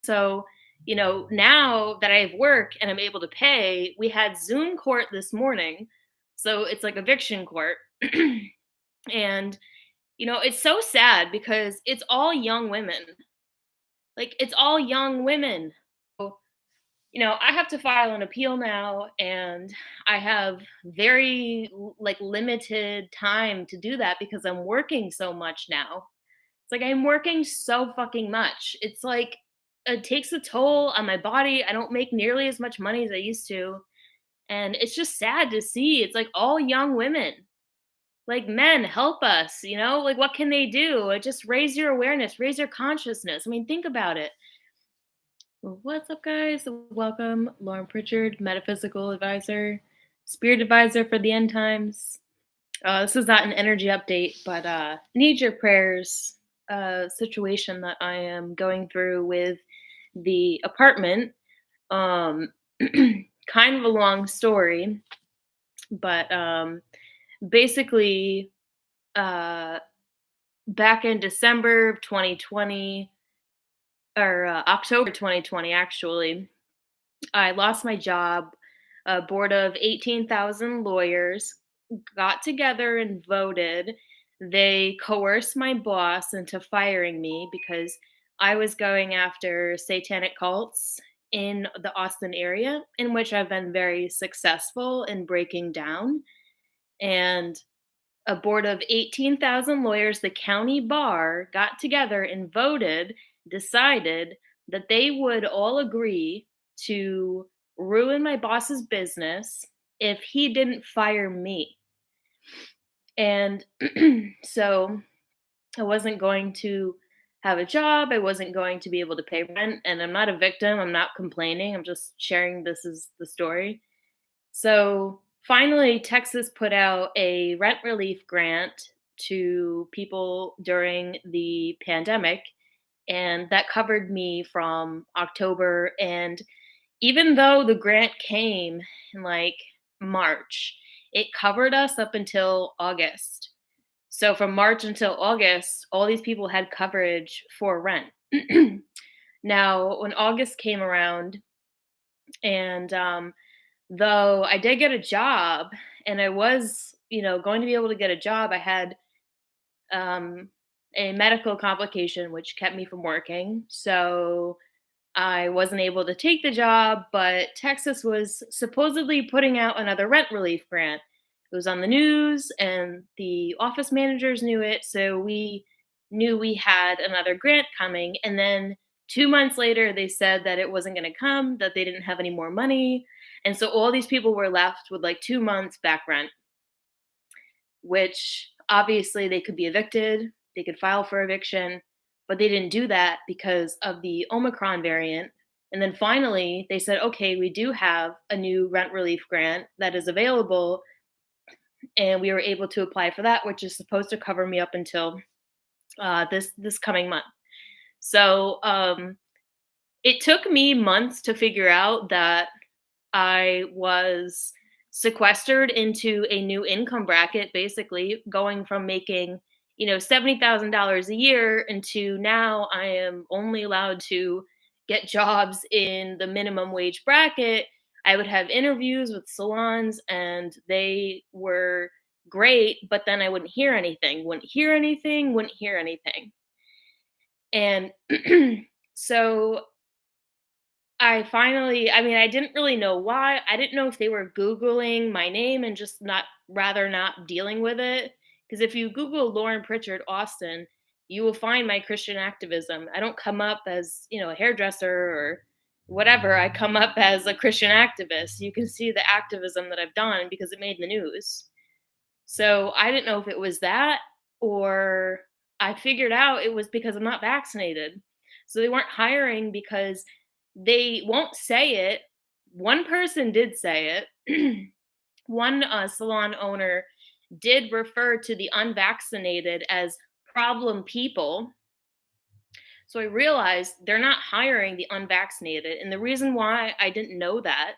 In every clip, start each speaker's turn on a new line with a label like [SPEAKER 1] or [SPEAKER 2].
[SPEAKER 1] So, now that I have work and I'm able to pay, we had Zoom court this morning. So it's like eviction court. And, it's so sad because it's all young women. Like, it's all young women. So, I have to file an appeal now, and I have very limited time to do that because I'm working so much now. It's like I'm working so fucking much. It's like it takes a toll on my body. I don't make nearly as much money as I used to. And it's just sad to see. It's like all young women. Like, men, help us, Like, what can they do? Just raise your awareness, raise your consciousness. I mean, think about it. What's up, guys? Welcome, Lauren Pritchard, metaphysical advisor, spirit advisor for the end times. This is not an energy update, but need your prayers. Situation that I am going through with the apartment. Um, kind of a long story, but basically, uh, back in December of 2020 or October 2020, actually, I lost my job. A board of 18,000 lawyers got together and voted. They coerced my boss into firing me because I was going after satanic cults in the Austin area, in which I've been very successful in breaking down. And a board of 18,000 lawyers, the county bar, got together and voted, decided that they would all agree to ruin my boss's business if he didn't fire me. And so I wasn't going to have a job. I wasn't going to be able to pay rent. And I'm not a victim. I'm not complaining. I'm just sharing this as the story. So finally, Texas put out a rent relief grant to people during the pandemic, and that covered me from October. And even though the grant came in like March, it covered us up until August. So from March until August, all these people had coverage for rent. Now, when August came around, and though I did get a job and I was, going to be able to get a job, I had um, a medical complication which kept me from working. So I wasn't able to take the job, but Texas was supposedly putting out another rent relief grant. It was on the news and the office managers knew it. So we knew we had another grant coming. And then 2 months later, they said that it wasn't going to come, that they didn't have any more money. And so all these people were left with like 2 months back rent, which obviously they could be evicted, they could file for eviction, but they didn't do that because of the Omicron variant. And then finally, they said, okay, we do have a new rent relief grant that is available. And we were able to apply for that, which is supposed to cover me up until this coming month. So it took me months to figure out that I was sequestered into a new income bracket, basically going from making, $70,000 a year into now I am only allowed to get jobs in the minimum wage bracket. I would have interviews with salons and they were great, but then I wouldn't hear anything, wouldn't hear anything, wouldn't hear anything. And so I didn't really know why. I didn't know if they were Googling my name and just not dealing with it. Because if you Google Lauren Pritchard Austin, you will find my Christian activism. I don't come up as, a hairdresser or whatever. I come up as a Christian activist. You can see the activism that I've done because it made the news. So I didn't know if it was that, or I figured out it was because I'm not vaccinated. So they weren't hiring because they won't say it. One person did say it. One salon owner did refer to the unvaccinated as problem people. So I realized they're not hiring the unvaccinated. And the reason why I didn't know that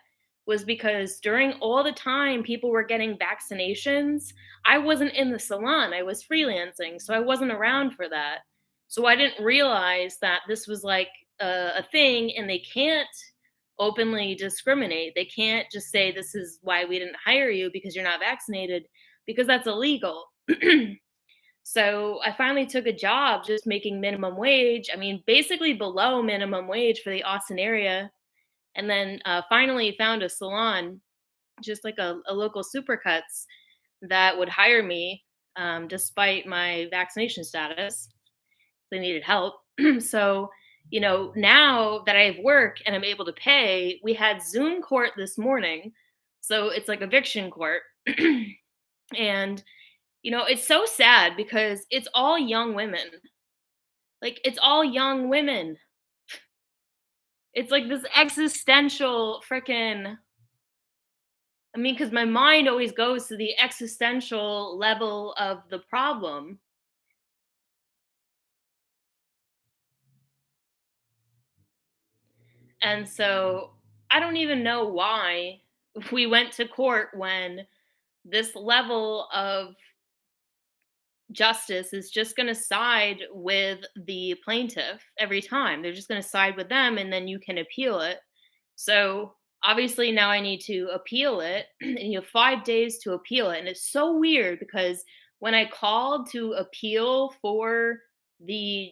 [SPEAKER 1] was because during all the time people were getting vaccinations, I wasn't in the salon. I was freelancing. So I wasn't around for that. So I didn't realize that this was like a thing, and they can't openly discriminate. They can't just say this is why we didn't hire you because you're not vaccinated, because that's illegal. So I finally took a job just making minimum wage. I mean, basically below minimum wage for the Austin area. And then finally found a salon, just like a local Supercuts, that would hire me despite my vaccination status. They needed help. So, now that I have work and I'm able to pay, we had Zoom court this morning. So it's like eviction court. And, it's so sad because it's all young women. Like, it's all young women. It's like this existential freaking. I mean, because my mind always goes to the existential level of the problem. And so I don't even know why we went to court when this level of justice is just going to side with the plaintiff every time. They're just going to side with them, and then you can appeal it. So obviously now I need to appeal it, and you have 5 days to appeal it. And it's so weird because when I called to appeal for the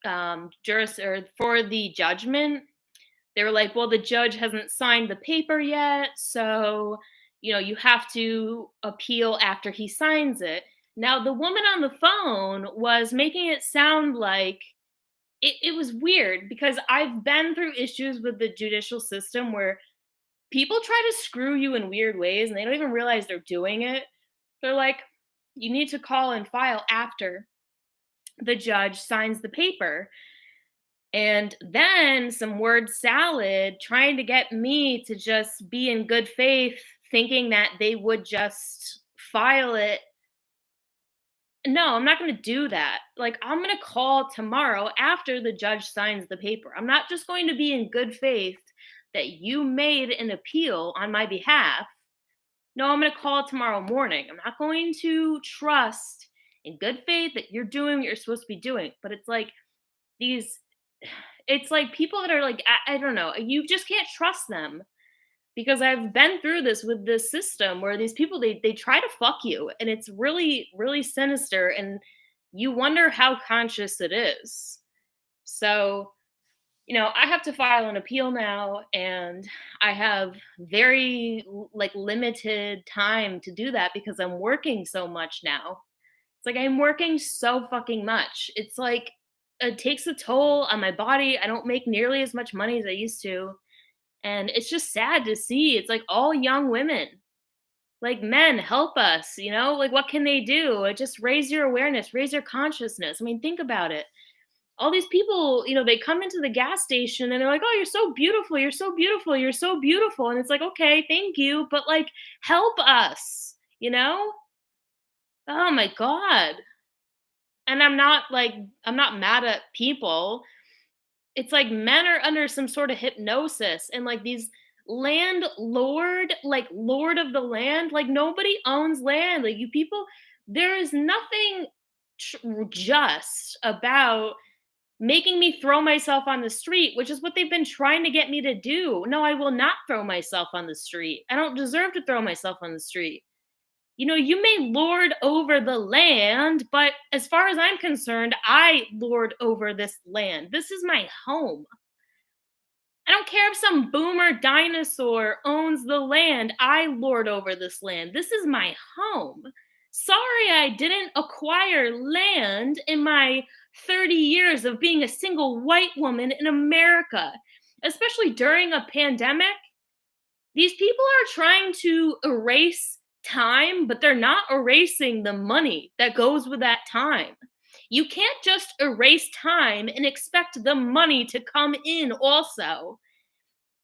[SPEAKER 1] or for the judgment, they were like, well, the judge hasn't signed the paper yet, so you have to appeal after he signs it. Now the woman on the phone was making it sound like it was weird, because I've been through issues with the judicial system where people try to screw you in weird ways and they don't even realize they're doing it. They're like, you need to call and file after the judge signs the paper. And then some word salad trying to get me to just be in good faith, thinking that they would just file it. No, I'm not going to do that. Like, I'm going to call tomorrow after the judge signs the paper. I'm not just going to be in good faith that you made an appeal on my behalf. No, I'm going to call tomorrow morning. I'm not going to trust in good faith that you're doing what you're supposed to be doing. But it's like these, it's like people that are like, I don't know, you just can't trust them, because I've been through this with this system where these people, they try to fuck you, and it's really really sinister, and you wonder how conscious it is. So, I have to file an appeal now, and I have very like limited time to do that because I'm working so much now. It's like I'm working so fucking much. It's like it takes a toll on my body. I don't make nearly as much money as I used to. And it's just sad to see. It's like all young women. Like, men, help us, Like, what can they do? Just raise your awareness, raise your consciousness. I mean, think about it. All these people, they come into the gas station and they're like, "Oh, you're so beautiful. You're so beautiful. You're so beautiful." And it's like, "Okay, thank you, but like help us." Oh my god. And I'm not mad at people. It's like men are under some sort of hypnosis, and like these landlord, like lord of the land, like nobody owns land. Like, you people, there is nothing just about making me throw myself on the street, which is what they've been trying to get me to do. No, I will not throw myself on the street. I don't deserve to throw myself on the street. You may lord over the land, but as far as I'm concerned, I lord over this land. This is my home. I don't care if some boomer dinosaur owns the land. I lord over this land. This is my home. Sorry, I didn't acquire land in my 30 years of being a single white woman in America, especially during a pandemic. These people are trying to erase time, but they're not erasing the money that goes with that time. You can't just erase time and expect the money to come in also.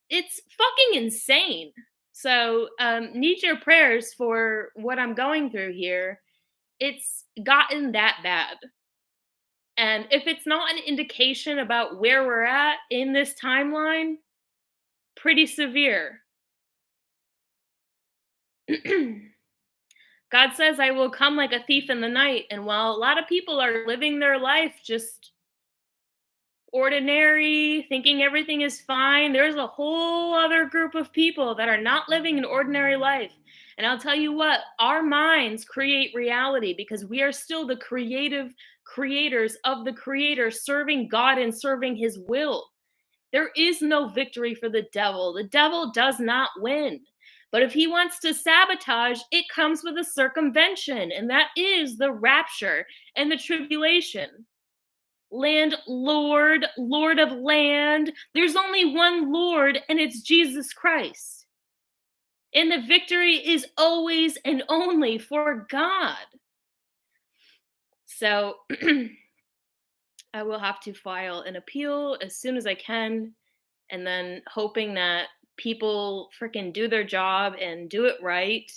[SPEAKER 1] It's fucking insane. So, need your prayers for what I'm going through here. It's gotten that bad. And if it's not an indication about where we're at in this timeline, pretty severe. God says, I will come like a thief in the night. And while a lot of people are living their life just ordinary, thinking everything is fine. There's a whole other group of people that are not living an ordinary life. And I'll tell you what, our minds create reality because we are still the creative creators of the Creator, serving God and serving His will. There is no victory for the devil. The devil does not win. But if he wants to sabotage, it comes with a circumvention, and that is the rapture and the tribulation. Landlord, Lord of land. There's only one Lord, and it's Jesus Christ. And the victory is always and only for God. So I will have to file an appeal as soon as I can, and then hoping that people freaking do their job and do it right.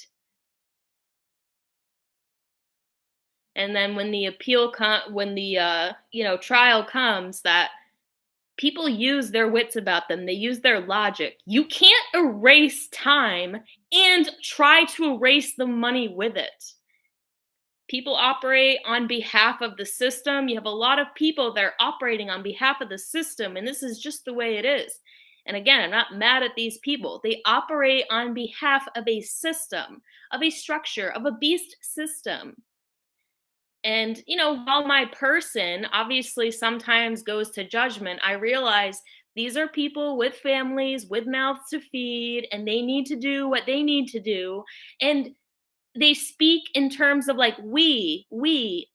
[SPEAKER 1] And then when the trial comes, that people use their wits about them. They use their logic. You can't erase time and try to erase the money with it. People operate on behalf of the system. You have a lot of people that are operating on behalf of the system, and this is just the way it is. And again, I'm not mad at these people. They operate on behalf of a system, of a structure, of a beast system. And, while my person obviously sometimes goes to judgment, I realize these are people with families, with mouths to feed, and they need to do what they need to do. And they speak in terms of like we,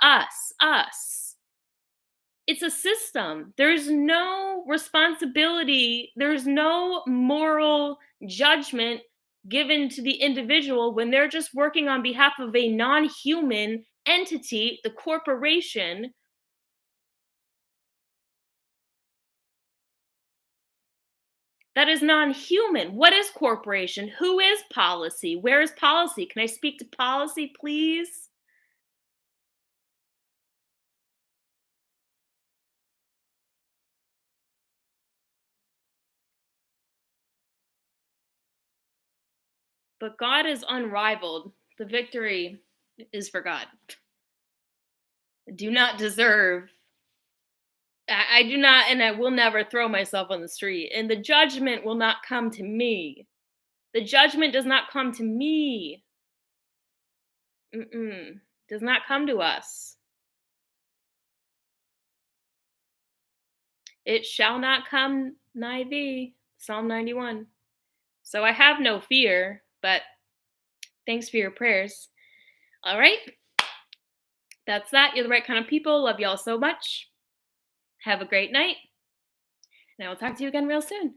[SPEAKER 1] us. It's a system. There's no responsibility, there's no moral judgment given to the individual when they're just working on behalf of a non-human entity, the corporation. That is non-human. What is corporation? Who is policy? Where is policy? Can I speak to policy, please? But God is unrivaled. The victory is for God. I do not deserve. I do not, and I will never throw myself on the street. And the judgment will not come to me. The judgment does not come to me. Does not come to us. It shall not come nigh thee. Psalm 91. So I have no fear, but thanks for your prayers. All right. That's that. You're the right kind of people. Love y'all so much. Have a great night. And I will talk to you again real soon.